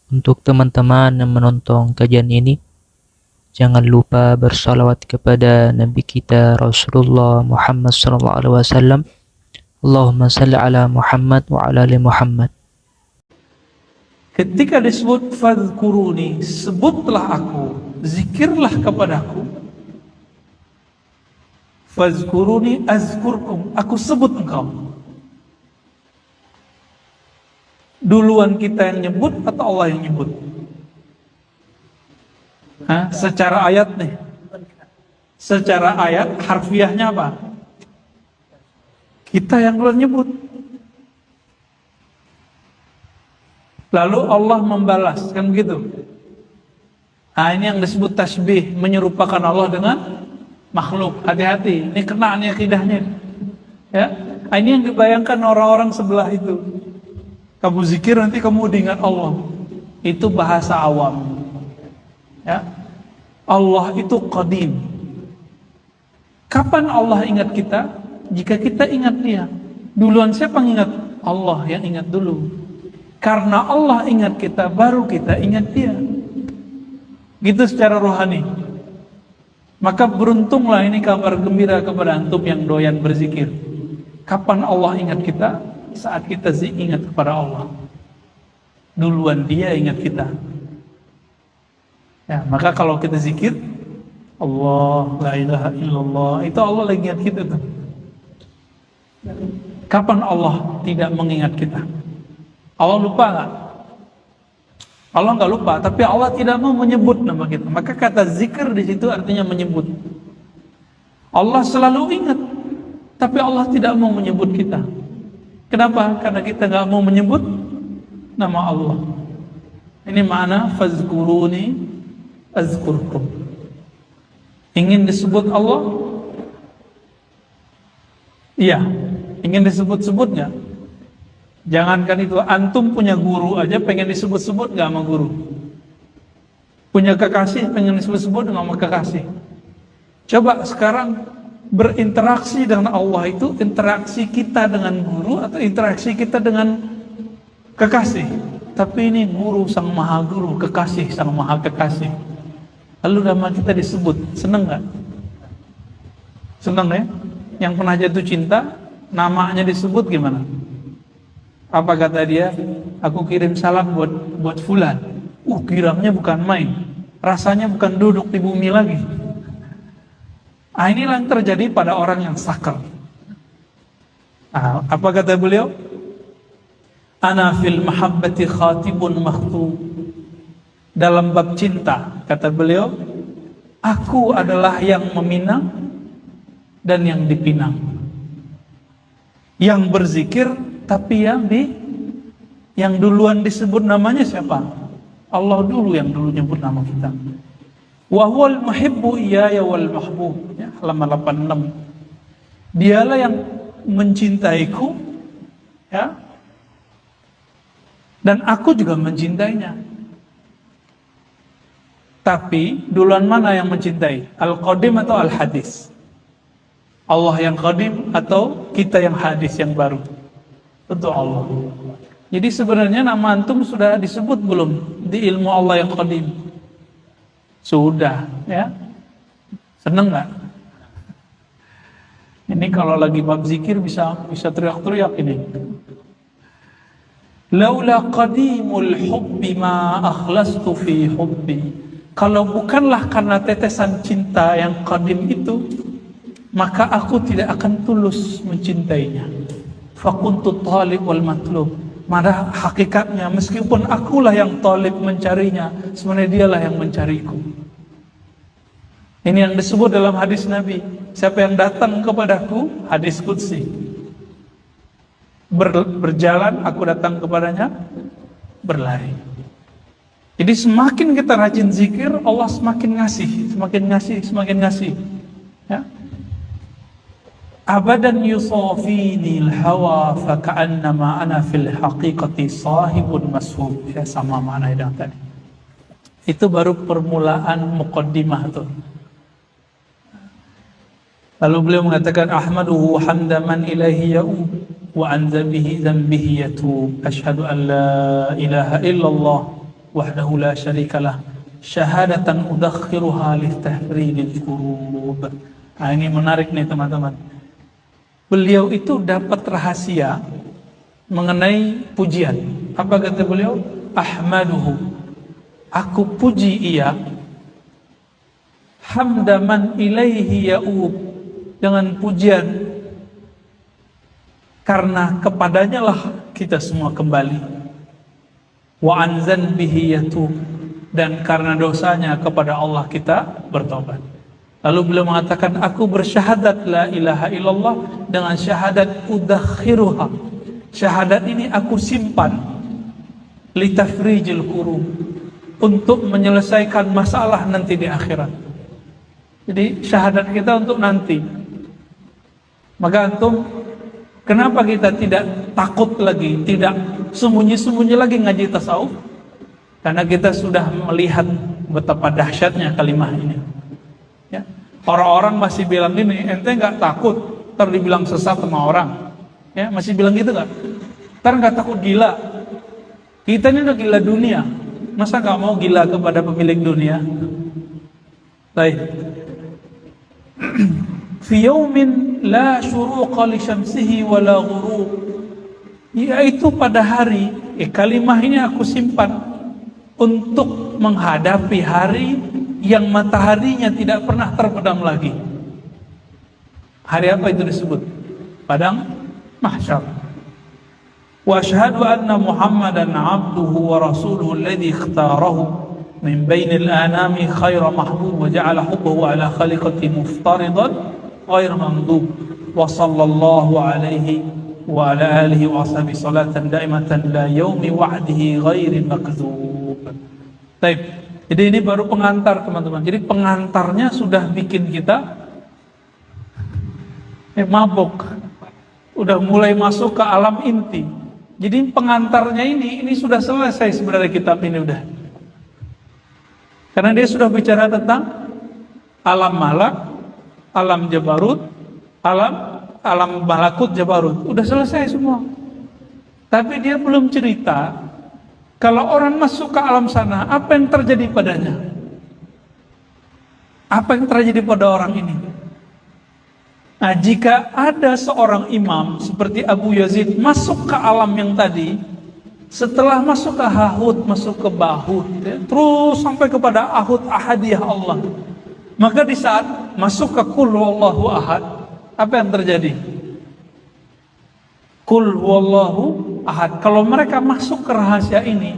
Untuk teman-teman yang menonton kajian ini, jangan lupa bersalawat kepada Nabi kita Rasulullah Muhammad SAW. Allahumma salli ala Muhammad wa ala ali Muhammad. Ketika disebut fadhkuruni, sebutlah aku, zikirlah kepadaku. Fadhkuruni azkurkum, aku sebut engkau. Duluan kita yang nyebut atau Allah yang nyebut? Secara ayat nih. Secara ayat harfiahnya apa? Kita yang duluan nyebut. Lalu Allah membalas, kan begitu? Ini yang disebut tasbih, menyerupakan Allah dengan makhluk. Hati-hati, ini kena nih akidahnya. Ya, ini yang dibayangkan orang-orang sebelah itu. Kamu zikir nanti kamu diingat Allah. Itu bahasa awam. Ya, Allah itu qadim. Kapan Allah ingat kita? Jika kita ingat Dia. Duluan siapa yang ingat? Allah yang ingat dulu. Karena Allah ingat kita, baru kita ingat Dia. Gitu secara rohani. Maka beruntunglah, ini kabar gembira kepada antum yang doyan berzikir. Kapan Allah ingat kita? Saat kita ingat kepada Allah. Duluan Dia ingat kita. Ya, maka kalau kita zikir, Allah, la ilaha illallah, itu Allah lagi ingat kita tuh. Kapan Allah tidak mengingat kita? Allah lupa nggak? Allah nggak lupa, tapi Allah tidak mau menyebut nama kita. Maka kata zikir di situ artinya menyebut. Allah selalu ingat, tapi Allah tidak mau menyebut kita. Kenapa? Karena kita nggak mau menyebut nama Allah. Ini makna fazkuruni azkurkum. Ingin disebut Allah? Iya. Ingin disebut-sebut nggak? Jangankan itu, antum punya guru aja pengen disebut-sebut nggak sama guru? Punya kekasih pengen disebut-sebut nggak sama kekasih? Coba sekarang berinteraksi dengan Allah itu interaksi kita dengan guru atau interaksi kita dengan kekasih? Tapi ini guru sang maha guru, kekasih sang maha kekasih. Lalu nama kita disebut, seneng nggak? Seneng ya? Yang pernah jatuh cinta, namanya disebut gimana? Apa kata dia? Aku kirim salam buat fulan. Kirimnya bukan main. Rasanya bukan duduk di bumi lagi. Inilah yang terjadi pada orang yang sakral. Apa kata beliau? Ana fil mahabbati khatibun makhtub. Dalam bab cinta, kata beliau, aku adalah yang meminang dan yang dipinang. Yang berzikir, tapi yang duluan disebut namanya siapa? Allah dulu yang dulu nyebut nama kita. Wa huwal muhibbu iyaya wal mahbub. Ya, halaman 86. Dialah yang mencintaiku, ya. Dan aku juga mencintainya. Tapi duluan mana yang mencintai? Al-Qadim atau Al-Hadis? Allah yang Qadim atau kita yang hadis yang baru? Tentu Allah. Jadi sebenarnya nama antum sudah disebut belum di ilmu Allah yang Qadim? Sudah, ya. Seneng nggak? Ini kalau lagi bab zikir bisa teriak-teriak ini. Laula qadimul hubbi ma akhlastu fi hubbi. Kalau bukanlah karena tetesan cinta yang qadim itu, maka aku tidak akan tulus mencintainya. Fakuntu talib wal matlub. Maka hakikatnya meskipun akulah yang talib mencarinya, sebenarnya dialah yang mencariku. Ini yang disebut dalam hadis Nabi. Siapa yang datang kepadaku, hadis qudsi, berjalan aku datang kepadanya, berlari. Jadi semakin kita rajin zikir, Allah semakin ngasih, semakin ngasih. Ya. Abadan yusafinil hawa faka'annama ana fil haqiqati sahibun mashub. Ya, sama makna yang tadi. Itu baru permulaan muqaddimah tuh. Lalu beliau mengatakan ahmaduhu hamdaman ilahi ya'u wa an zambihi yatub. Asyhadu an la ilaha illallah wahdahu la syarikalah syahadatan udakhiruha li tahrijil qurub. Nah, ini menarik nih teman-teman. Beliau itu dapat rahasia mengenai pujian. Apa kata beliau? Ahmaduhu, aku puji ia, hamdaman ilaihi ya'ub, dengan pujian karena kepadanya lah kita semua kembali. Wa an zanbihi yatub, dan karena dosanya kepada Allah kita bertobat. Lalu beliau mengatakan, aku bersyahadat la ilaha illallah dengan syahadat udakhiruha. Syahadat ini aku simpan litafrijil kurub, untuk menyelesaikan masalah nanti di akhirat. Jadi syahadat kita untuk nanti. Maka antum, kenapa kita tidak takut lagi, tidak sembunyi-sembunyi lagi ngaji tasawuf? Karena kita sudah melihat betapa dahsyatnya kalimat ini. Ya. Orang-orang masih bilang gini, ente nggak takut ntar dibilang sesat sama orang? Ya, masih bilang gitu nggak? Ntar nggak takut gila? Kita ini udah gila dunia, masa nggak mau gila kepada pemilik dunia? Baik. Fi yaumin la syuruqa li syamsihi wa la ghurub, yaitu pada hari, kalimah ini aku simpan untuk menghadapi hari yang mataharinya tidak pernah terbenam lagi. Hari apa itu disebut? Padang mahsyar. Wa asyhadu anna Muhammadan abduhu wa rasuluhu alladhi ikhtarahu min bainil anami khaira mahbub wa ja'ala hubbahu ala khaliqati muftaridan ghair mamdub wa sallallahu alaihi wa ala alihi wa ashabi salatan daimatan la yaumi wa'dihi ghairi makdzub. Baik. Jadi ini baru pengantar teman-teman. Jadi pengantarnya sudah bikin kita mabuk. Udah mulai masuk ke alam inti. Jadi pengantarnya ini sudah selesai sebenarnya kitab ini udah. Karena dia sudah bicara tentang alam malak, alam jabarut, alam malakut jabarut. Udah selesai semua. Tapi dia belum cerita kalau orang masuk ke alam sana, apa yang terjadi padanya? Apa yang terjadi pada orang ini? Nah, jika ada seorang imam seperti Abu Yazid masuk ke alam yang tadi, setelah masuk ke Hahut, masuk ke Bahut, ya, terus sampai kepada Ahud Ahadiyah Allah, maka di saat masuk ke Qul Huwallahu Ahad, apa yang terjadi? Qul Huwallahu Ahad. Kalau mereka masuk ke rahasia ini,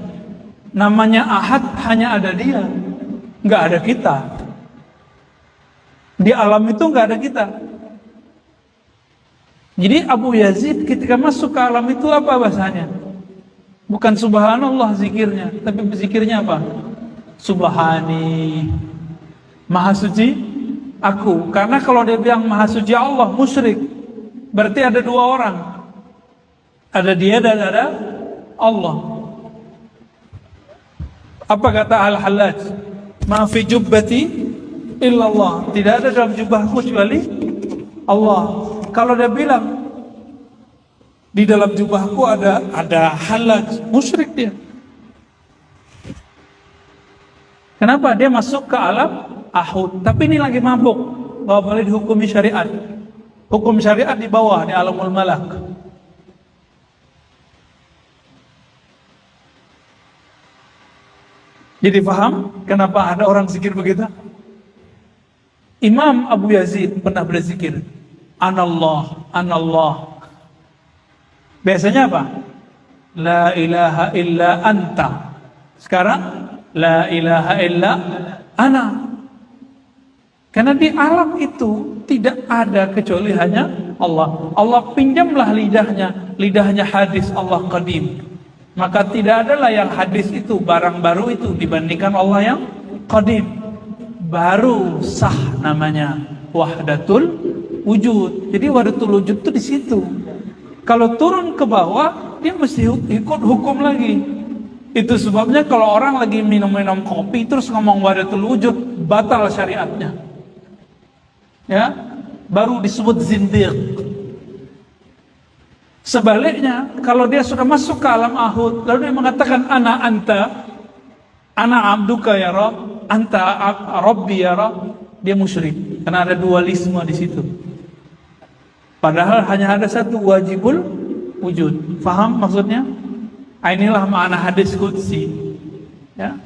namanya Ahad hanya ada dia, nggak ada kita. Di alam itu nggak ada kita. Jadi Abu Yazid ketika masuk ke alam itu apa bahasanya? Bukan subhanallah zikirnya, tapi zikirnya apa? Subhani, maha suci aku. Karena kalau dia bilang maha suci Allah, musyrik. Berarti ada dua orang. Ada dia dan ada Allah. Apa kata Al-Hallaj? Ma fi jubbati illallah. Tidak ada dalam jubahku kecuali Allah. Kalau dia bilang di dalam jubahku ada Hallaj, musyrik dia. Kenapa? Dia masuk ke alam Ahud, tapi ini lagi mabuk, nggak boleh dihukumi syariat. Hukum syariat di bawah, di alamul malak. Jadi paham kenapa ada orang zikir begitu? Imam Abu Yazid pernah berzikir, Anallah, Anallah. Biasanya apa? La ilaha illa anta. Sekarang la ilaha illa ana. Karena di alam itu tidak ada kecuali hanya Allah. Allah pinjamlah lidahnya hadis Allah qadim. Maka tidak adalah yang hadis itu barang baru itu dibandingkan Allah yang qadim. Baru sah namanya wahdatul wujud. Jadi wahdatul wujud itu di situ. Kalau turun ke bawah, dia mesti ikut hukum lagi. Itu sebabnya kalau orang lagi minum-minum kopi terus ngomong wahdatul wujud, batal syariatnya. Ya, baru disebut zindiq. Sebaliknya, kalau dia sudah masuk ke alam ahud, lalu dia mengatakan ana anta, Ana abduka ya Rabb, anta rabbi ya Rabb, dia musyrik karena ada dualisme di situ. Padahal hanya ada satu wajibul wujud. Faham maksudnya? Inilah makna hadis qudsi. Ya.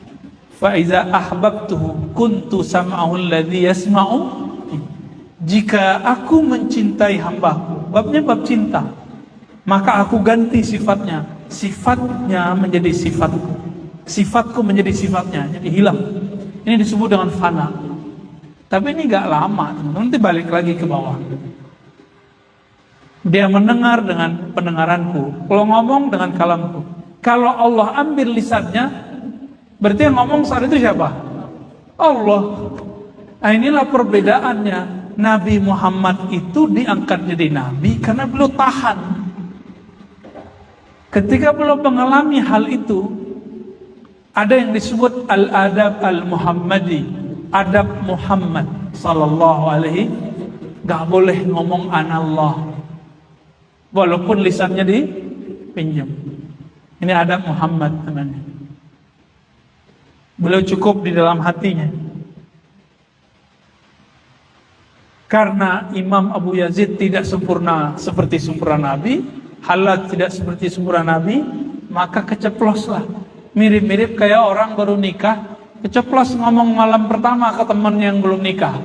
Fa iza ahbabtuhu kuntu sam'ahu alladhi yasma'u. Jika aku mencintai hambaku, babnya bab cinta, maka aku ganti sifatnya. Sifatnya menjadi sifatku. Sifatku menjadi sifatnya, jadi hilang. Ini disebut dengan fana. Tapi ini gak lama, nanti balik lagi ke bawah. Dia mendengar dengan pendengaranku, kalau ngomong dengan kalamku. Kalau Allah ambil lisannya, berarti yang ngomong saat itu siapa? Allah. Nah, inilah perbedaannya. Nabi Muhammad itu diangkat jadi nabi karena beliau tahan. Ketika beliau mengalami hal itu, ada yang disebut al-adab al-Muhammadi, adab Muhammad sallallahu alaihi, gak boleh ngomong anallah walaupun lisannya dipinjam. Ini adab Muhammad namanya. Beliau cukup di dalam hatinya. Karena Imam Abu Yazid tidak sempurna seperti sempurna Nabi, Halat tidak seperti sempurna Nabi, maka keceploslah. Mirip-mirip kayak orang baru nikah, keceplos ngomong malam pertama ke teman yang belum nikah.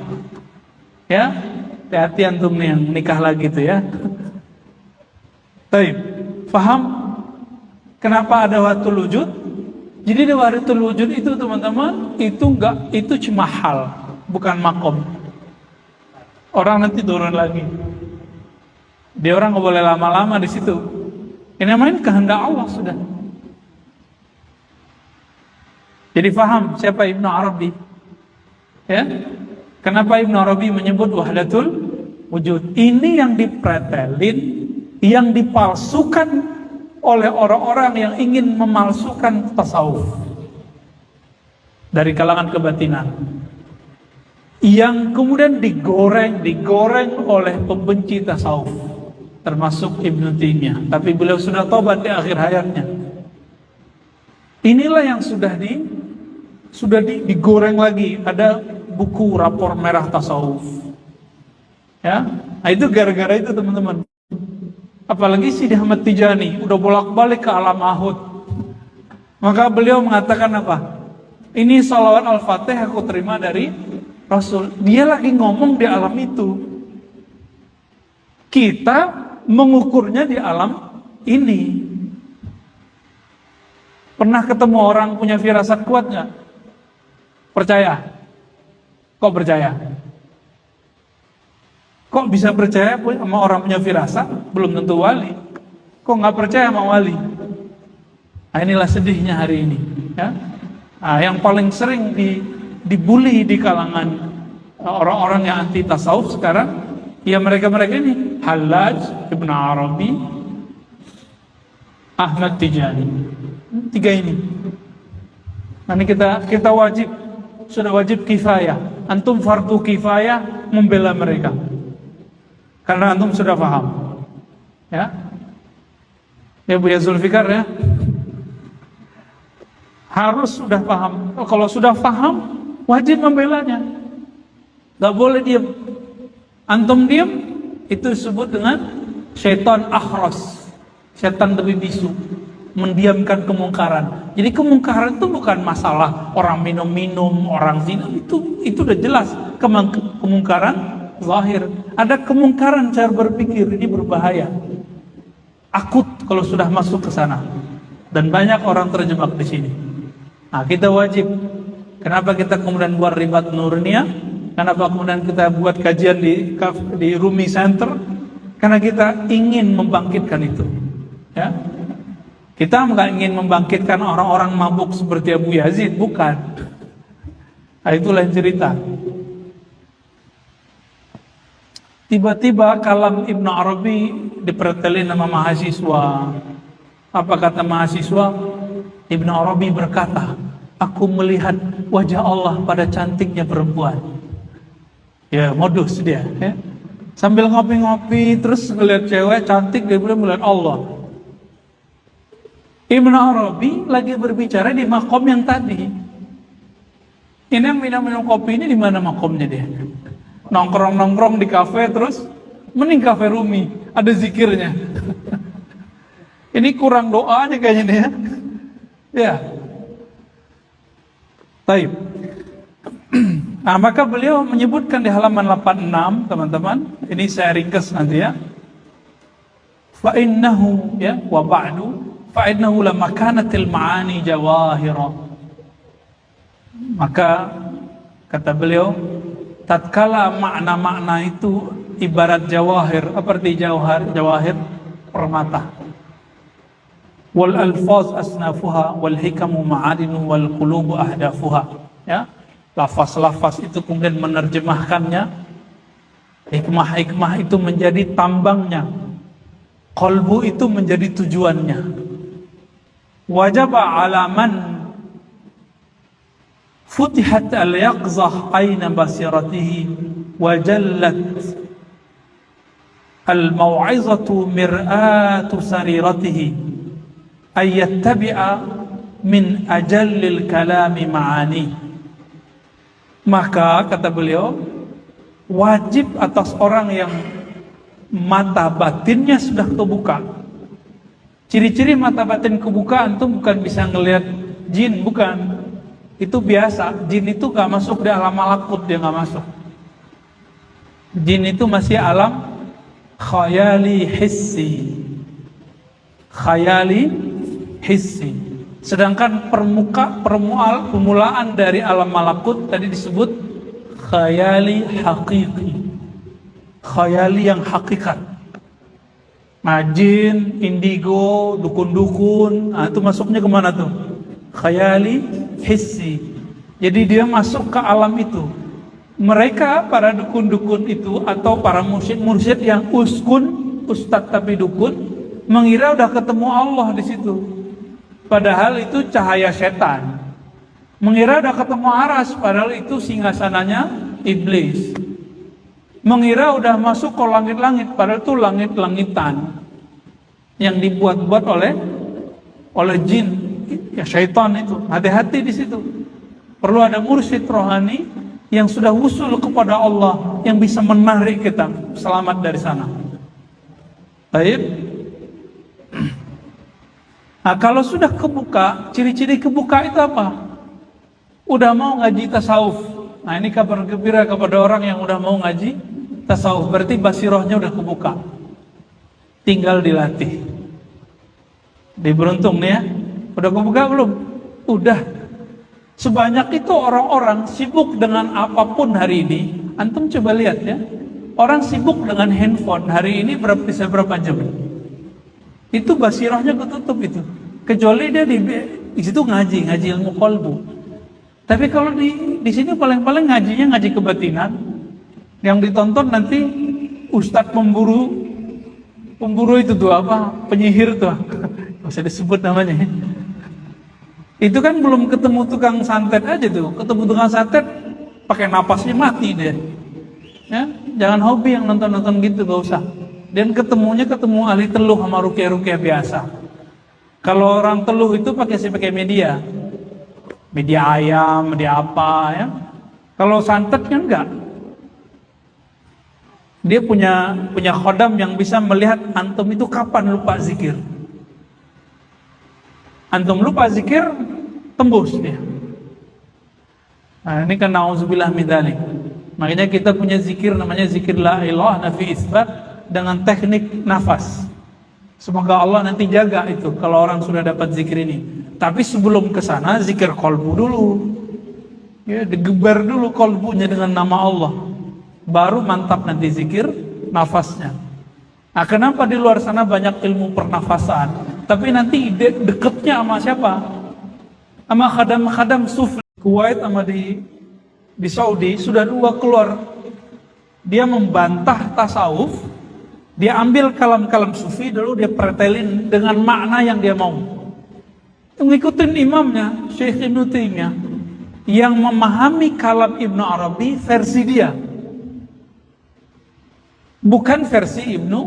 Ya, hati-hati antum nih yang nikah lagi tuh ya. Baik, paham kenapa ada watul wujud? Jadi di watul wujud itu teman-teman, itu cuma hal, bukan makom. Orang nanti turun lagi. Dia orang nggak boleh lama-lama di situ. Ini namanya kehendak Allah sudah. Jadi faham siapa Ibnu Arabi? Ya, kenapa Ibnu Arabi menyebut wahdatul wujud? Ini yang dipretelin, yang dipalsukan oleh orang-orang yang ingin memalsukan tasawuf dari kalangan kebatinan, yang kemudian digoreng oleh pembenci tasawuf, termasuk Ibnu Taimiyah. Tapi beliau sudah tobat di akhir hayatnya. Inilah yang sudah digoreng lagi. Ada buku rapor merah tasawuf. Ya, nah itu gara-gara itu teman-teman. Apalagi Sidi Ahmad Tijani udah bolak-balik ke alam ahud. Maka beliau mengatakan apa? Ini salawat al-fatih aku terima dari Rasul. Dia lagi ngomong di alam itu. Kita mengukurnya di alam ini. Pernah ketemu orang punya firasat kuat nggak? Percaya? Kok percaya? Kok bisa percaya sama orang punya firasat? Belum tentu wali. Kok nggak percaya sama wali? Nah, inilah sedihnya hari ini. Ya? Nah, yang paling sering dibully di kalangan orang-orang yang anti tasawuf sekarang, ya mereka-mereka ini. Hallaj, Ibnu Arabi, Ahmad Tijani. Tiga ini. Nanti kita sudah wajib kifayah. Antum fardu kifayah membela mereka. Karena antum sudah paham. Ya. Ya Bu Zulfikar ya. Harus sudah paham. Kalau sudah paham, wajib membelanya. Gak boleh diam. Antum diam, itu disebut dengan syaitan akhras. Syaitan lebih bisu. Mendiamkan kemungkaran. Jadi kemungkaran itu bukan masalah orang minum-minum, orang zina, itu udah jelas kemungkaran zahir. Ada kemungkaran cara berpikir, ini berbahaya. Akut kalau sudah masuk ke sana. Dan banyak orang terjebak di sini. Nah, kita wajib. Kenapa kita kemudian buat ribat Nurnia? Kenapa kemudian kita buat kajian di Rumi Center? Karena kita ingin membangkitkan itu. Ya. Kita nggak ingin membangkitkan orang-orang mabuk seperti Abu Yazid, bukan. Nah, itulah yang cerita. Tiba-tiba kalam Ibnu Arabi dipertelin sama mahasiswa. Apa kata mahasiswa? Ibnu Arabi berkata, aku melihat wajah Allah pada cantiknya perempuan. Ya, modus dia. Ya. Sambil ngopi-ngopi, terus ngeliat cewek cantik, dia bilang melihat Allah. Ibnu Arabi lagi berbicara di makom yang tadi. Ini yang minum kopi ini di mana makomnya dia? Nongkrong di kafe terus, mending kafe Rumi, ada zikirnya. Ini kurang doanya kayaknya nih ya. Ya. Taib. Nah, maka beliau menyebutkan di halaman 86, teman-teman. Ini saya ringkas nanti ya. Fa innahu ya wa ba'du fa innahu la makanatil ma'ani jawahira. Maka kata beliau, tatkala makna-makna itu ibarat jawahir, seperti jawahir permata. Wal alfaz asnafuha wal hikamu ma'adinu wal qulubu ahdafuha. Ya, lafaz-lafaz itu kemudian menerjemahkannya, hikmah-hikmah itu menjadi tambangnya, qalbu itu menjadi tujuannya. Wajib alaman futihat al-yaqzah aina basiratihi wajallat al-maw'izatu mir'atu sariratihi ayyattabi'a min ajallil kalami ma'ani. Maka kata beliau, wajib atas orang yang mata batinnya sudah kebuka. Ciri-ciri mata batin kebuka antum bukan bisa ngelihat jin, bukan. Itu biasa, jin itu gak masuk di alam malakut, dia gak masuk. Jin itu masih alam khayali hissi. Khayali hissi. Sedangkan permulaan dari alam malakut tadi disebut khayali haqiqi. Khayali yang hakikat. Nah, jin, indigo, dukun-dukun, nah, itu masuknya kemana tuh? Khayali hissi. Jadi dia masuk ke alam itu. Mereka para dukun-dukun itu atau para mursyid yang ustadz tapi dukun, mengira udah ketemu Allah di situ. Padahal itu cahaya setan. Mengira udah ketemu aras, padahal itu singgasananya iblis. Mengira udah masuk ke langit-langit, padahal itu langit-langitan yang dibuat-buat oleh jin, ya syaitan itu. Hati-hati di situ. Perlu ada mursyid rohani yang sudah wusul kepada Allah, yang bisa menarik kita selamat dari sana. Baik. Nah, kalau sudah kebuka, ciri-ciri kebuka itu apa? Udah mau ngaji tasawuf. Nah, ini kabar gembira kepada orang yang udah mau ngaji tasawuf, berarti basirohnya udah kebuka. Tinggal dilatih. Diberuntung nih ya. Udah kebuka belum? Udah. Sebanyak itu orang-orang sibuk dengan apapun hari ini. Antum coba lihat ya. Orang sibuk dengan handphone hari ini bisa berapa jam? Itu basirohnya ketutup itu. Kecuali dia di situ ngaji ilmu qalbu. Tapi kalau di sini paling-paling ngajinya ngaji kebatinan. Yang ditonton nanti ustadz pemburu itu tuh apa? Penyihir tuh. Gak usah disebut namanya. Itu kan belum ketemu tukang santet aja tuh. Ketemu tukang santet pakai napasnya mati deh. Ya, jangan hobi yang nonton-nonton gitu, gak usah. Dan ketemu ahli teluh sama rukyah-rukyah biasa. Kalau orang teluh itu pakai media ayam, media apa ya. Kalau santet kan enggak. Dia punya khodam yang bisa melihat antum itu kapan lupa zikir. Antum lupa zikir, tembus dia. Nah, ini kan na'udzubillah min dzalik. Makanya kita punya zikir namanya zikir la ilaha nafi isbat dengan teknik nafas. Semoga Allah nanti jaga itu kalau orang sudah dapat zikir ini. Tapi sebelum ke sana zikir qalbu dulu. Ya, digebar dulu qalbunya dengan nama Allah. Baru mantap nanti zikir nafasnya. Nah, kenapa di luar sana banyak ilmu pernafasan? Tapi nanti deketnya sama siapa? Sama khadam-khadam sufi. Kuwait sama di Saudi sudah dua keluar. Dia membantah tasawuf. Dia ambil kalam-kalam sufi dulu dia pretelin dengan makna yang dia mau. Ngikutin imamnya Syekh Ibnu Taimiyah yang memahami kalam Ibnu Arabi versi dia. Bukan versi Ibnu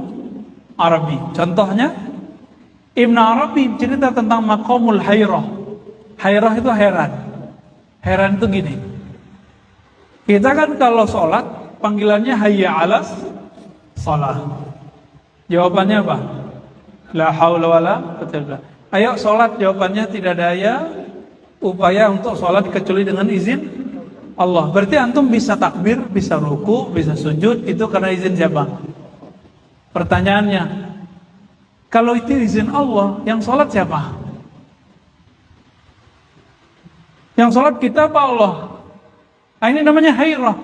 Arabi. Contohnya Ibnu Arabi cerita tentang maqamul hairah. Hairah itu heran. Heran itu gini. Kita kan kalau sholat panggilannya hayya 'alas shalah. Jawabannya apa? La haula wala quwwata illa billah. Ayo sholat, jawabannya tidak daya upaya untuk sholat kecuali dengan izin Allah. Berarti antum bisa takbir, bisa ruku, bisa sujud, itu karena izin siapa? Pertanyaannya, kalau itu izin Allah, yang sholat siapa? Yang sholat kita apa Allah? Nah, ini namanya hayrah.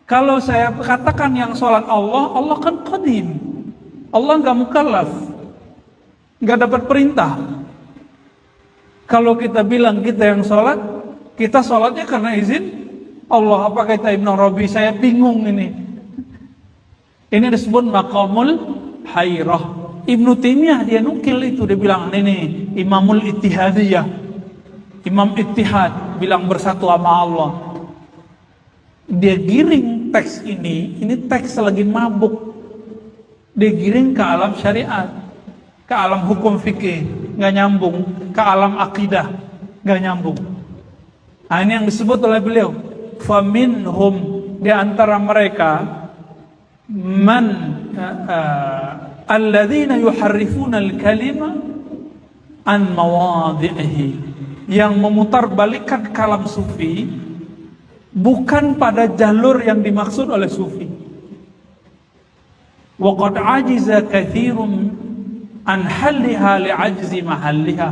Kalau saya katakan yang sholat Allah, Allah kan qadim. Allah nggak mukallaf, nggak dapat perintah. Kalau kita bilang kita yang sholat, kita sholatnya karena izin Allah. Apa kata Ibn Arabi? Saya bingung ini. Ini disebut maqamul hayrah. Ibn Taimiyah dia nukil itu, dia bilang ini Imamul Ittihadiyah, Imam Ittihad, bilang bersatu sama Allah. Dia giring teks ini teks lagi mabuk. Dia giring ke alam syariat, ke alam hukum fikih, nggak nyambung, ke alam akidah, nggak nyambung. Nah, ini yang disebut oleh beliau, faminhum, di antara mereka, man alladzina yuharrifuna al-kalima an mawadhi'ihi, yang memutarbalikkan kalam sufi bukan pada jalur yang dimaksud oleh sufi. Wa qad ajiza katsirun an halliha li'ajzi mahalliha,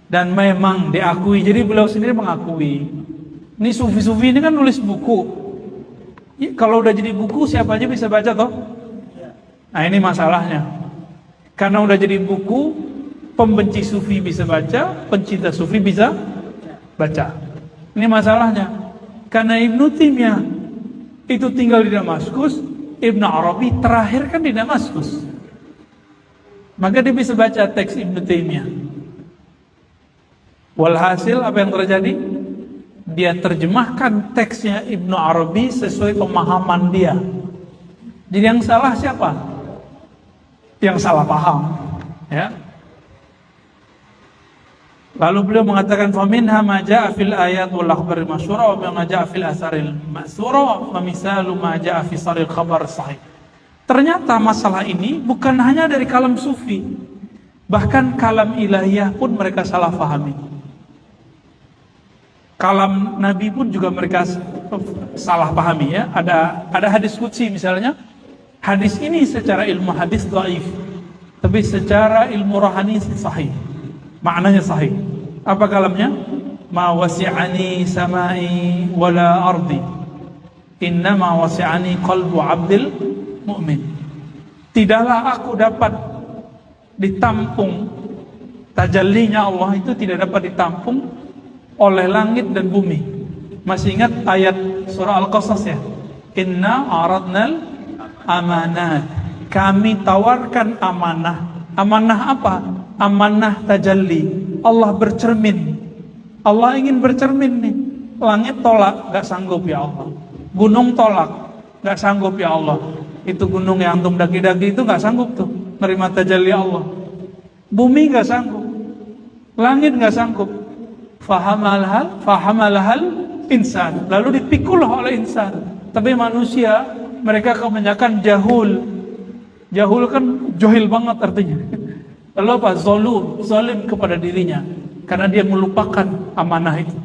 dan memang diakui, jadi beliau sendiri mengakui ini sufi-sufi ini kan nulis buku. Kalau udah jadi buku siapa aja bisa baca toh? Nah, ini masalahnya. Karena udah jadi buku, pembenci sufi bisa baca, pencinta sufi bisa baca. Ini masalahnya. Karena Ibn Taimiyah itu tinggal di Damaskus, Ibn Arabi terakhir kan di Damaskus. Maka dia bisa baca teks Ibn Taimiyah. Walhasil apa yang terjadi? Dia terjemahkan teksnya Ibn Arabi sesuai pemahaman dia. Jadi yang salah siapa? Yang salah paham, ya. Lalu beliau mengatakan faminha ma jaa fil ayat wal akhbar masyhura wa ma jaa fil asaril ma'sura wa misalu ma jaa fi saril khabar sahih. Ternyata masalah ini bukan hanya dari kalam sufi, bahkan kalam ilahiyah pun mereka salah pahami. Kalam Nabi pun juga mereka salah pahami, ya. Ada hadis qudsi misalnya. Hadis ini secara ilmu hadis dhaif, tapi secara ilmu rohani sahih. Maknanya sahih. Apa kalamnya? Ma wasi'ani samai wala ardi, innama wasi'ani qalbu abdil mu'min. Tidaklah aku dapat ditampung, tajallinya Allah itu tidak dapat ditampung oleh langit dan bumi. Masih ingat ayat surah Al-Qasas, ya? Inna aradnal amanat, kami tawarkan amanah. Amanah apa? Amanah tajalli. Allah bercermin. Allah ingin bercermin nih. Langit tolak, gak sanggup ya Allah. Gunung tolak, gak sanggup ya Allah. Itu gunung yang antum daki-daki itu gak sanggup tuh nerima tajalli Allah. Bumi gak sanggup, langit gak sanggup. Fahamalahal insan, lalu dipikul oleh insan. Tapi manusia, mereka kebanyakan jahul. Jahul kan johil banget artinya. Lalu apa? Zalim kepada dirinya, karena dia melupakan amanah itu.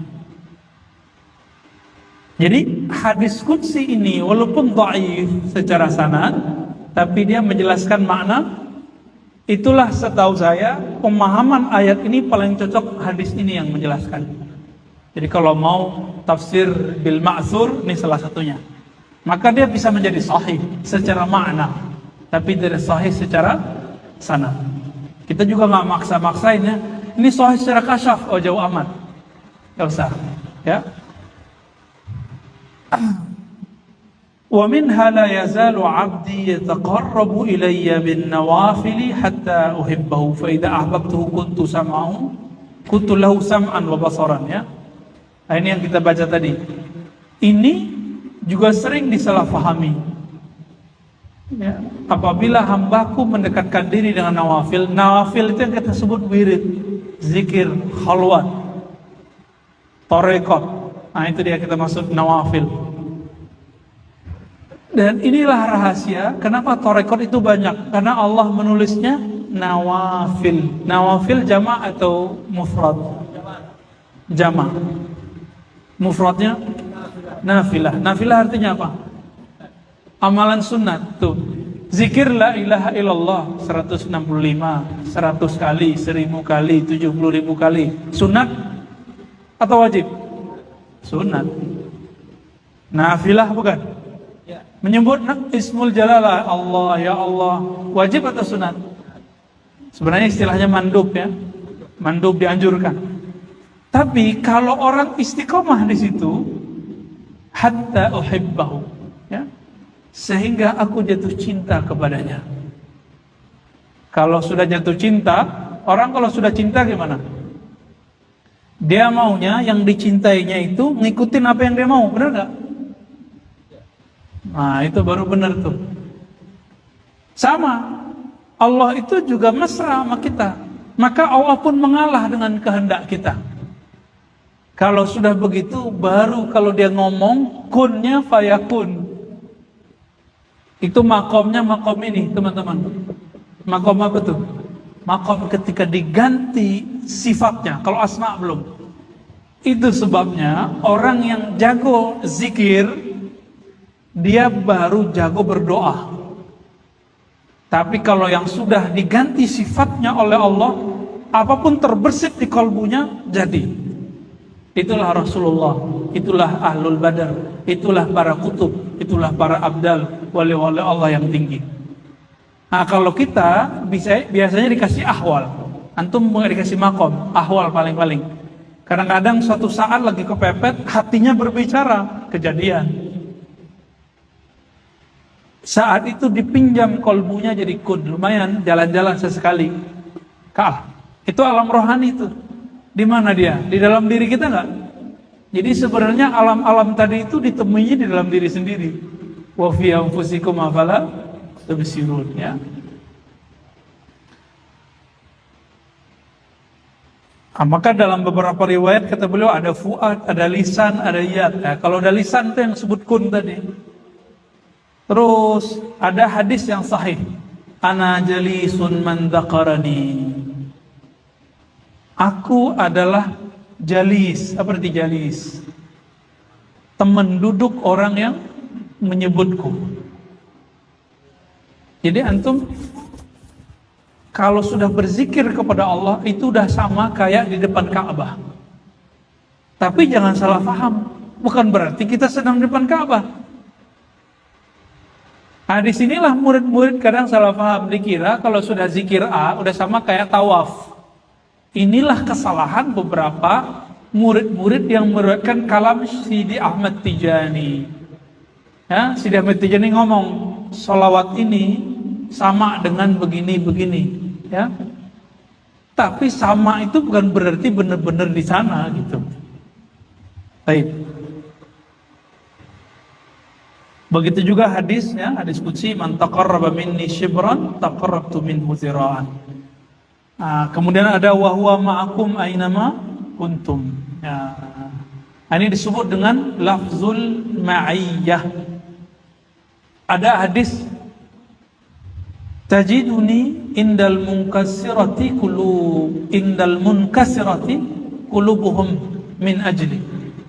Jadi hadis qudsi ini walaupun dhaif secara sanad, tapi dia menjelaskan makna. Itulah setahu saya pemahaman ayat ini paling cocok hadis ini yang menjelaskan. Jadi kalau mau tafsir bil ma'thur, ini salah satunya. Maka dia bisa menjadi sahih secara makna, tapi tidak sahih secara sanad. Kita juga nggak maksa-maksain, ya. Ini sahih secara kasyaf, oh jauh amat, nggak usah, ya. Wa minha la yazalu 'abdi yataqarrabu ilayya bin nawafili hatta uhibbahu fa idza ahbabtuhu kuntu lahu sam'an wa basaran, ya. Nah, ini yang kita baca tadi. Ini juga sering disalahpahami. Ya, apabila hambaku mendekatkan diri dengan nawafil, nawafil itu yang kita sebut wirid, zikir, khalwat, tarekat. Nah, itu dia kita maksud nawafil. Dan inilah rahasia kenapa tarekat itu banyak, karena Allah menulisnya nawafil. Nawafil jamak atau mufrad? Jamak. Mufradnya nafilah. Nafilah artinya apa? Amalan sunat. Tuh, zikir la ilaha illallah 165, 100 kali, 1000 kali, 70.000 kali. Sunat atau wajib? Sunat. Nafilah bukan? Menyebut ismul jalalah Allah, ya Allah, wajib atau sunat? Sebenarnya istilahnya mandub ya. Mandub dianjurkan. Tapi kalau orang istiqomah di situ, hatta uhibbahu, ya, sehingga aku jatuh cinta kepadanya. Kalau sudah jatuh cinta, orang kalau sudah cinta gimana? Dia maunya yang dicintainya itu ngikutin apa yang dia mau, benar gak? Nah, itu baru benar tuh. Sama, Allah itu juga mesra sama kita. Maka Allah pun mengalah dengan kehendak kita. Kalau sudah begitu, baru kalau dia ngomong, kunnya fayakun. Itu makomnya makom ini, teman-teman. Makom apa tuh? Makom ketika diganti sifatnya. Kalau asma belum. Itu sebabnya orang yang jago zikir, dia baru jago berdoa. Tapi kalau yang sudah diganti sifatnya oleh Allah, apapun terbersit di kalbunya jadi. Itulah Rasulullah, itulah Ahlul Badar, itulah para kutub, itulah para abdal, wali-wali Allah yang tinggi. Nah, kalau kita biasanya dikasih ahwal, antum dikasih makom, ahwal paling-paling. Kadang-kadang suatu saat lagi kepepet, hatinya berbicara, kejadian. Saat itu dipinjam kolbunya jadi kun, lumayan jalan-jalan sesekali. Itu alam rohani itu. Di mana dia? Di dalam diri kita nggak? Jadi sebenarnya alam-alam tadi itu ditemuinya di dalam diri sendiri. Wa fi anfusikum afala tubsirun, ya. Maka dalam beberapa riwayat kata beliau ada fuad, ada lisan, ada yad. Kalau ada lisan itu yang sebut kun tadi. Terus ada hadis yang sahih. Ana jalisun man dzakarani. Aku adalah jalis. Apa arti jalis? Teman duduk orang yang menyebutku. Jadi antum kalau sudah berzikir kepada Allah itu udah sama kayak di depan Ka'bah. Tapi jangan salah paham, bukan berarti kita sedang di depan Ka'bah. Nah, disinilah murid-murid kadang salah paham, dikira kalau sudah zikir A udah sama kayak tawaf. Inilah kesalahan beberapa murid-murid yang meriwayatkan kalam Sidi Ahmad Tijani. Ya, Sidi Ahmad Tijani ngomong, sholawat ini sama dengan begini-begini. Ya, tapi sama itu bukan berarti benar-benar di sana gitu. Baik. Begitu juga hadis, ya, hadis qudsi, man taqarraba minni shibran taqarrabtu minhu zira'an. Kemudian ada wahwa ma'akum ainama kuntum. Ya. Ini disebut dengan lafzul ma'iyyah. Ada hadis tajiduni indal munkasirati qulubuhum min ajli.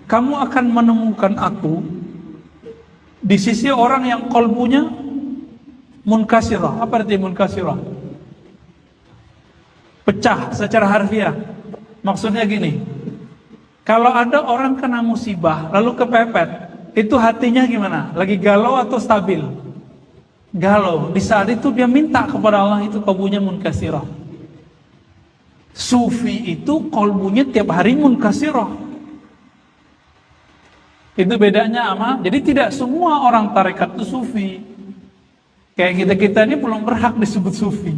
Kamu akan menemukan aku di sisi orang yang kolbunya munkasirah. Apa arti munkasirah? Pecah secara harfiah. Maksudnya gini, kalau ada orang kena musibah lalu kepepet, itu hatinya gimana? Lagi galau atau stabil? Galau. Di saat itu dia minta kepada Allah, itu kolbunya munkasirah. Sufi itu kolbunya tiap hari munkasirah. Itu bedanya sama. Jadi tidak semua orang tarekat itu sufi. Kayak kita ini belum berhak disebut sufi.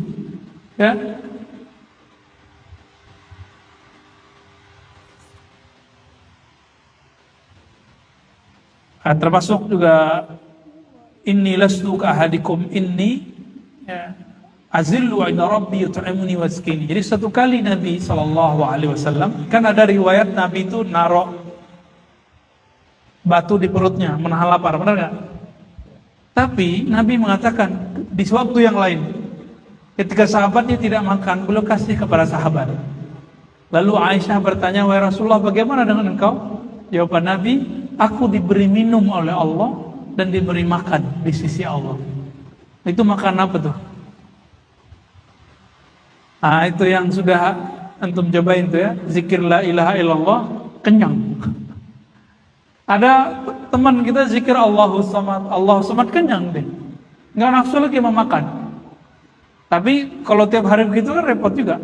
Ya. Termasuk juga inni lastu ka ahadikum inni, ya, azillu inda rabbi yut'imuni wa yaskini. Jadi satu kali Nabi SAW, kan ada riwayat Nabi itu naruh batu di perutnya menahan lapar, benar nggak? Tapi Nabi mengatakan di waktu yang lain, ketika sahabatnya tidak makan, beliau kasih kepada sahabat. Lalu Aisyah bertanya, wahai Rasulullah, bagaimana dengan engkau? Jawaban Nabi, aku diberi minum oleh Allah dan diberi makan di sisi Allah. Itu makan apa tuh? Itu yang sudah antum cobain tuh ya, zikir la ilaha illallah, kenyang. Ada teman kita zikir Allahu Samad kenyang deh. Nggak nafsu lagi mau makan. Tapi kalau tiap hari begitu kan repot juga.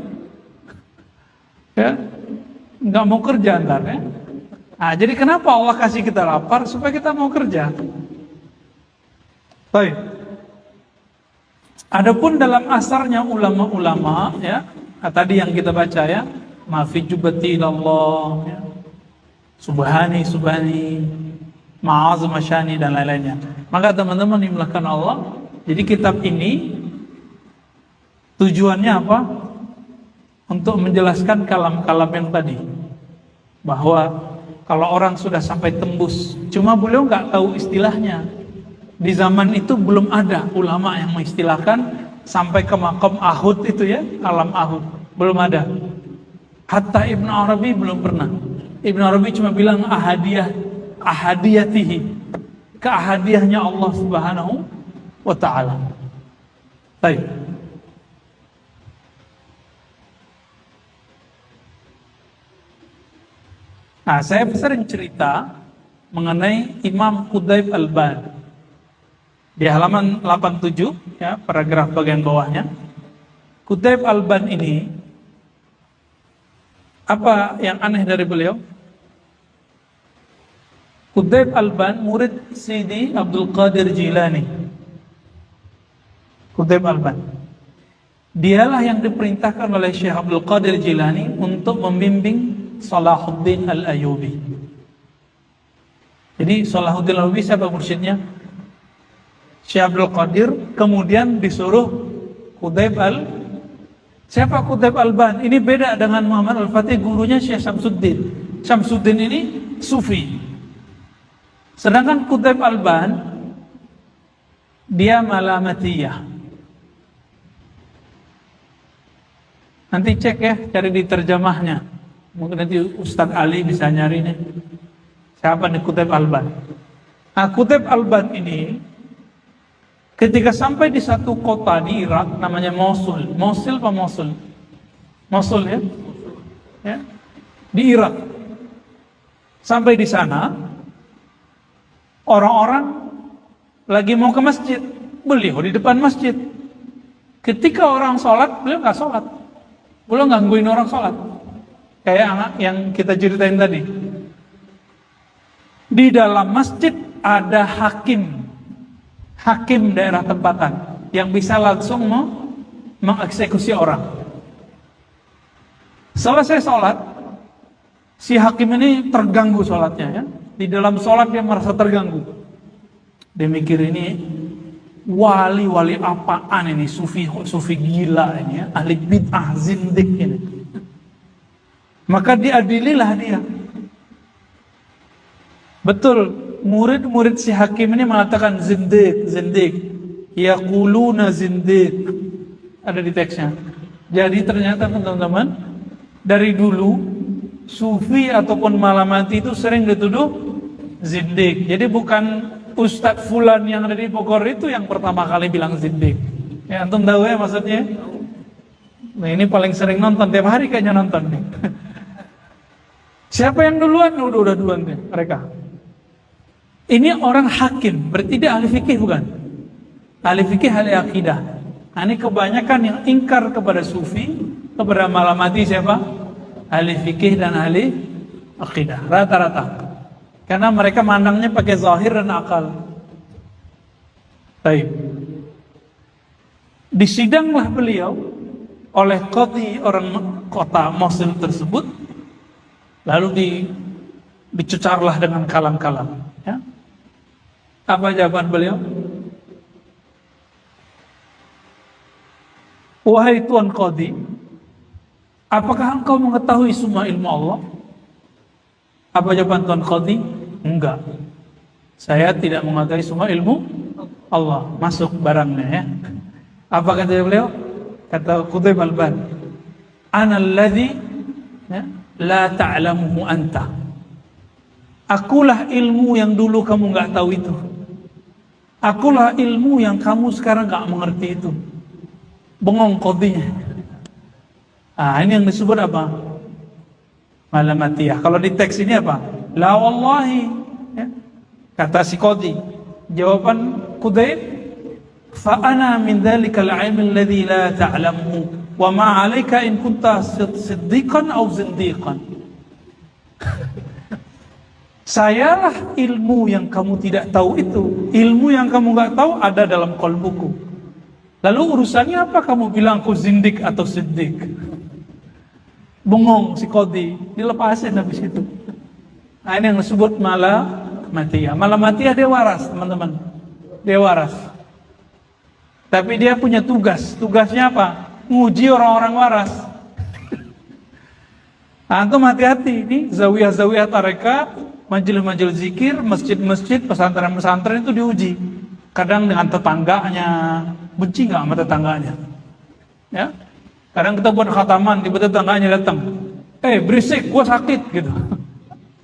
Ya, nggak mau kerja ntar ya. Jadi kenapa Allah kasih kita lapar? Supaya kita mau kerja. Baik. Adapun dalam asarnya ulama-ulama ya, tadi yang kita baca ya, mafi jubati ilallah ya, subhani ma'az masyani dan lain-lainnya. Maka teman-teman dimulakan Allah, jadi kitab ini tujuannya apa? Untuk menjelaskan kalam-kalam yang tadi, bahwa kalau orang sudah sampai tembus, cuma beliau nggak tahu istilahnya. Di zaman itu belum ada ulama yang mengistilahkan sampai ke makom ahud itu ya, alam ahud, belum ada. Hatta Ibn Arabi belum pernah. Ibn Arabi cuma bilang ahadiyatihi, keahadiyahnya Allah Subhanahu wa ta'ala. Baik. Saya sering cerita mengenai Imam Qudayb Al-Ban. Di halaman 87 ya, paragraf bagian bawahnya, Qudayb Al-Ban ini, apa yang aneh dari beliau? Qudayb Al-Ban murid Sidi Abdul Qadir Jilani. Qudayb Al-Ban, dialah yang diperintahkan oleh Syekh Abdul Qadir Jilani untuk membimbing Salahuddin Al-Ayyubi. Jadi Salahuddin Al-Ayyubi siapa mursyidnya? Syekh Abdul Qadir, kemudian disuruh Qudayb siapa Qudayb Al-Ban? Ini beda dengan Muhammad Al-Fatih, gurunya Syekh Syamsuddin. Syamsuddin ini sufi. Sedangkan Qudayb Al-Ban dia malamatiyah. Nanti cek ya, cari di terjemahnya. Mungkin nanti Ustadz Ali bisa nyari nih. Siapa nih Qudayb Al-Ban? Qudayb Al-Ban ini ketika sampai di satu kota di Irak namanya Mosul. Mosul apa Mosul? Mosul ya? Ya. Di Irak. Sampai di sana orang-orang lagi mau ke masjid. Beliau di depan masjid. Ketika orang sholat, beliau nggak sholat. Beliau gangguin orang sholat. Kayak anak yang kita ceritain tadi. Di dalam masjid ada hakim daerah tempatan yang bisa langsung mengeksekusi orang. Selesai sholat, si hakim ini terganggu sholatnya ya. Di dalam sholat dia merasa terganggu. Dia mikir ini wali apaan ini, sufi gila ini ya, ahli bid'ah zindik ini. Maka diadililah dia. Betul, murid-murid si hakim ini mengatakan zindik, yaquluna zindik. Ada di teksnya. Jadi ternyata teman-teman, dari dulu sufi ataupun malamati itu sering dituduh zindik. Jadi bukan Ustadz Fulan yang ada di Bogor itu yang pertama kali bilang zindik. Ya antum tahu ya maksudnya? Nah ini paling sering nonton, tiap hari kayaknya nonton nih. Siapa yang duluan? Udah duluan deh mereka. Ini orang hakim, berarti dia ahli fikih bukan? Ahli fikih, ahli akidah. Nah, ini kebanyakan yang ingkar kepada sufi, kepada malamati siapa? Ahli fikih dan ahli akidah, rata-rata. Karena mereka mandangnya pakai zahir dan akal. Baik. Disidanglah beliau oleh qadhi orang kota Mosul tersebut, lalu dicecarlah dengan kalam-kalam. Ya. Apa jawaban beliau? Wahai Tuan Qadhi, apakah engkau mengetahui semua ilmu Allah? Apa jawaban Tuan Qadhi? Enggak. Saya tidak mengetahui semua ilmu Allah, masuk barangnya ya. Apa kata beliau? Kata Qutb al-Ban, ana alladhi ya, la ta'lamuhu anta. Akulah ilmu yang dulu kamu nggak tahu itu. Akulah ilmu yang kamu sekarang nggak mengerti itu. Bengong qadhinya. Ini yang disebut apa? Malamatiyah. Kalau di teks ini apa? La wallahi. Ya. Kata si qadhi. Jawaban Qutb, fa ana min dzalikal 'ilmi alladhi la ta'lamuhu wa ma 'alaika in kunta siddiqan aw zindiqan. Sayalah ilmu yang kamu tidak tahu itu. Ilmu yang kamu nggak tahu ada dalam qalbuku. Lalu urusannya apa kamu bilang aku zindik atau siddiq? Bengong si qadhi, dilepasin habis itu. Ini yang disebut malamatiyah. Malamatiyah dia waras, teman-teman. Dia waras. Tapi dia punya tugas. Tugasnya apa? Nguji orang-orang waras. Antum hati-hati nih, zawiyah-zawiyah tarekat, majelis-majelis zikir, masjid-masjid, pesantren-pesantren itu diuji. Kadang dengan tetangganya, benci nggak sama tetangganya? Ya, kadang kita buat khataman, tiba-tiba tetangganya datang, berisik, gua sakit gitu.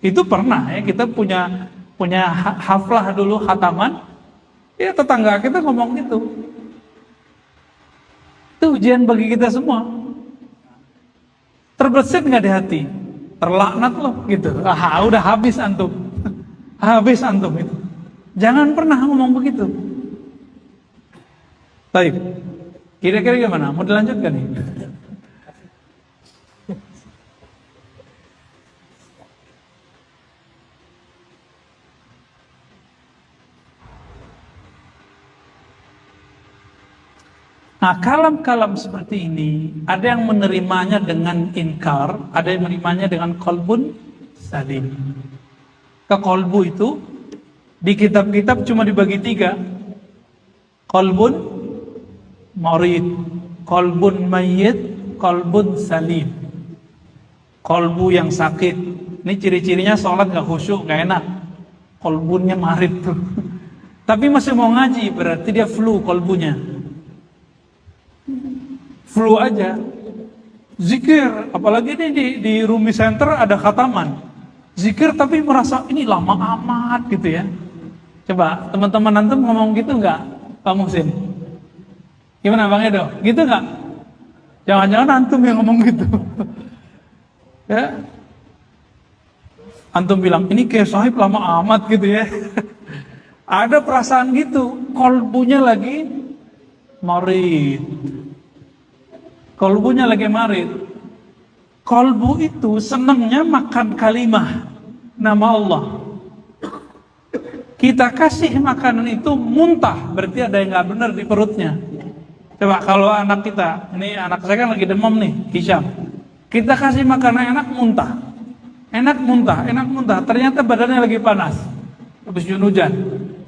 Itu pernah ya, kita punya haflah dulu khataman, ya tetangga kita ngomong gitu. Itu ujian bagi kita semua. Terbesit nggak di hati? Terlaknat loh gitu. Udah habis antum. Habis antum itu. Jangan pernah ngomong begitu. Baik. Kira-kira gimana? Mau dilanjutkan nih? Nah, kalam-kalam seperti ini, ada yang menerimanya dengan inkar, ada yang menerimanya dengan qalbun salim. Ke qalbu itu, di kitab-kitab cuma dibagi 3. Qalbun marid, qalbun mayyit, qalbun salim. Qalbu yang sakit. Ini ciri-cirinya sholat gak khusyuk, gak enak. Qalbunnya marid tuh. Tapi masih mau ngaji, berarti dia flu qalbunya. Flu aja, zikir, apalagi ini di Rumi Center ada khataman, zikir tapi merasa ini lama amat gitu ya. Coba teman-teman antum ngomong gitu nggak, Pak Muhsin? Gimana Bang Edo? Gitu nggak? Jangan-jangan antum yang ngomong gitu. Ya, antum bilang ini kayak sahib lama amat gitu ya. Ada perasaan gitu, kolbunya lagi marid. Kolbunya lagi marid. Kolbu itu senangnya makan kalimah nama Allah. Kita kasih makanan itu muntah, berarti ada yang nggak benar di perutnya. Coba kalau anak kita, ini anak saya kan lagi demam nih, Hisham. Kita kasih makanan enak muntah, enak muntah. Ternyata badannya lagi panas, habis hujan.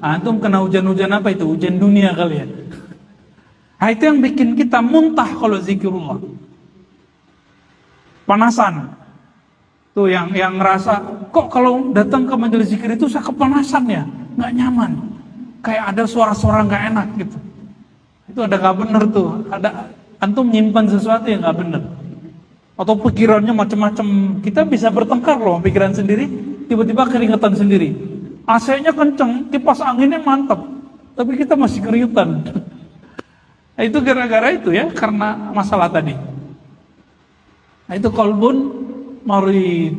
Antum kena hujan-hujan apa itu? Hujan dunia kali ya. Nah, itu yang bikin kita muntah kalau zikirullah. Panasan. Tuh yang ngerasa, kok kalau datang ke majelis zikir itu saya kepanasan ya, nggak nyaman. Kayak ada suara-suara nggak enak gitu. Itu ada nggak bener tuh. Ada antum nyimpan sesuatu yang nggak bener. Atau pikirannya macam-macam. Kita bisa bertengkar loh pikiran sendiri, tiba-tiba keringetan sendiri. AC-nya kenceng, kipas anginnya mantap, tapi kita masih keringetan. Nah, itu gara-gara itu ya, karena masalah tadi. Nah, itu qalbun marid.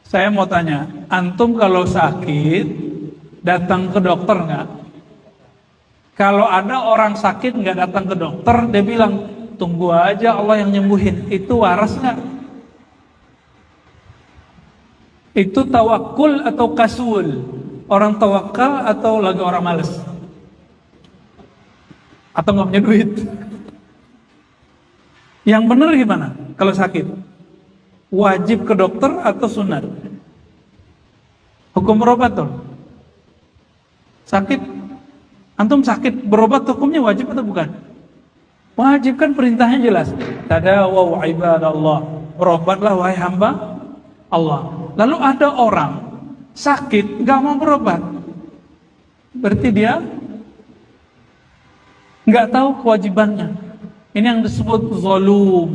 Saya mau tanya, antum kalau sakit datang ke dokter nggak? Kalau ada orang sakit nggak datang ke dokter, dia bilang tunggu aja Allah yang nyembuhin. Itu waras nggak? Itu tawakul atau kasul? Orang tawakal atau lagi orang males? Atau nggak punya duit? Yang benar gimana kalau sakit? Wajib ke dokter atau sunat? Hukum berobat tuh. Sakit, antum sakit berobat hukumnya wajib atau bukan? Wajib kan, perintahnya jelas. Tadawu ibadallah, berobatlah wahai hamba Allah. Lalu ada orang sakit nggak mau berobat, berarti dia nggak tahu kewajibannya. Ini yang disebut zalum,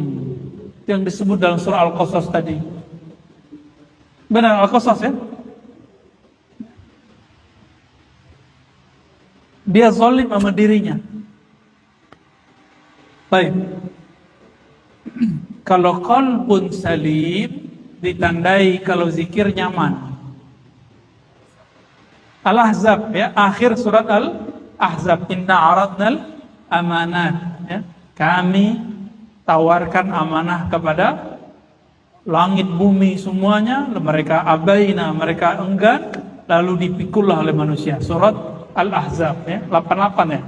yang disebut dalam surah Al-Qasas tadi. Benar Al-Qasas ya? Dia zalim sama dirinya. Baik. Kalau qalbun salim ditandai kalau zikir nyaman. Al-Ahzab ya, akhir surat Al-Ahzab, inna aradnal amanat ya. Kami tawarkan amanah kepada langit bumi semuanya, mereka abaina, mereka enggan, lalu dipikullah oleh manusia. Surat Al-Ahzab ya, 88 ya.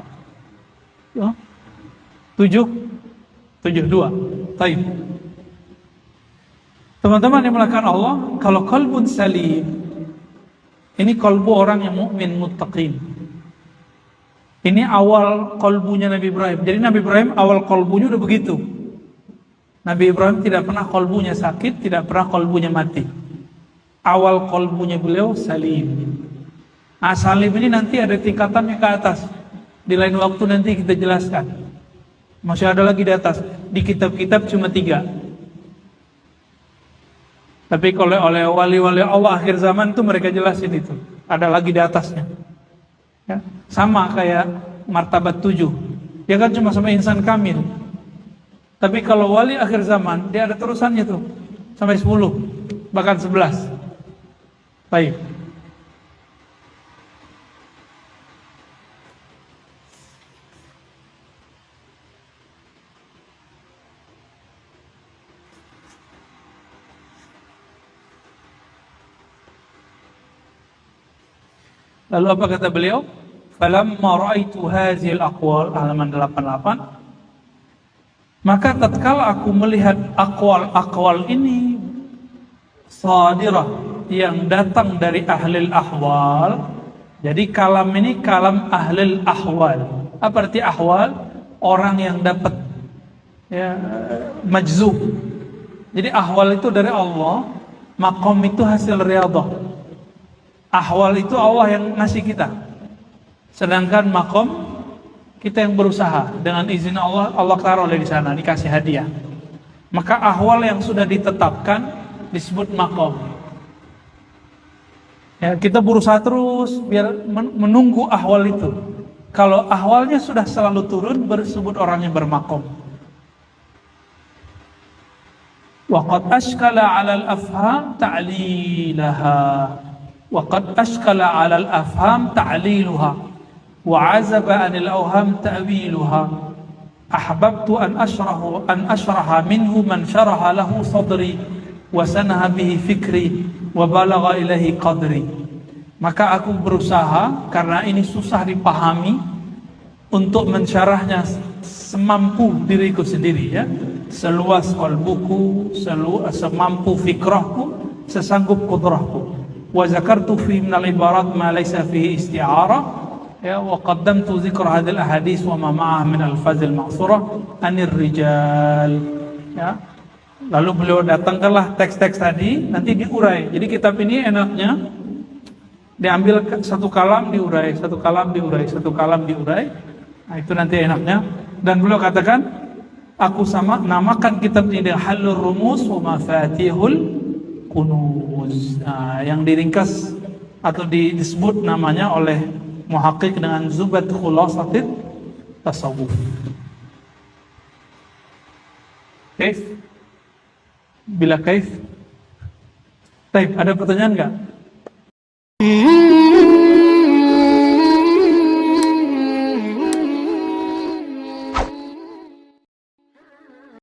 72. Baik. Teman-teman yang melakukan Allah, kalau qalbun salim, ini kalbu orang yang mukmin muttaqin. Ini awal kalbunya Nabi Ibrahim. Jadi Nabi Ibrahim awal kalbunya udah begitu. Nabi Ibrahim tidak pernah kalbunya sakit, tidak pernah kalbunya mati. Awal kalbunya beliau salim. Salim ini nanti ada tingkatannya ke atas. Di lain waktu nanti kita jelaskan. Masih ada lagi di atas. Di kitab-kitab cuma 3. Tapi kalau oleh wali-wali Allah akhir zaman itu mereka jelasin itu. Ada lagi di atasnya. Ya, sama kayak martabat 7. Dia kan cuma sama insan kamil. Tapi kalau wali akhir zaman, dia ada terusannya tuh. Sampai 10, bahkan 11. Baik. Lalu apa kata beliau? Falamma ra'aitu hazil aqwal, halaman 88. Maka tatkala aku melihat aqwal ini sadirah yang datang dari ahlil ahwal. Jadi kalam ini kalam ahlil ahwal. Apa arti ahwal? Orang yang dapat ya, majzub. Jadi ahwal itu dari Allah, maqam itu hasil riyadhah. Ahwal itu Allah yang ngasih kita. Sedangkan makom kita yang berusaha. Dengan izin Allah, Allah taruh di sana, dikasih hadiah. Maka ahwal yang sudah ditetapkan disebut makom. Ya, kita berusaha terus biar menunggu ahwal itu. Kalau ahwalnya sudah selalu turun, disebut orang yang bermakom. Waqad ashkala 'alal afham ta'lilaha. وقد أشكل على الأفهام تعليلها وعزب عن الأوهام تأويلها أحببت أن أشرح منه من شرح له صدري وسنه به فكري وبلغ إليه قدري. Maka aku berusaha, karena ini susah dipahami, untuk mensyarahnya semampu diriku sendiri ya, seluas qalbuku, semampu fikrahku, sesanggup kudrahku. Wa zakartu fi min al-ibarat ma laysa fihi isti'arah ya, wa qaddamtu dzikr hadhihi al-ahadits wa ma ma'ah min al-faz al-ma'thurah anir rijal ya. Lalu beliau datangkanlah teks-teks tadi, nanti diurai. Jadi kitab ini enaknya diambil satu kalam diurai, satu kalam diurai, satu kalam diurai. Nah, itu nanti enaknya. Dan beliau katakan, aku namakan kitab ini dengan Halur Rumus wa Mafatihul Kunuz. Nah, yang diringkas atau disebut namanya oleh muhaqqiq dengan Zubat Khulasatit Tasawuf. Kaif? Bila kaif? Baik, ada pertanyaan enggak?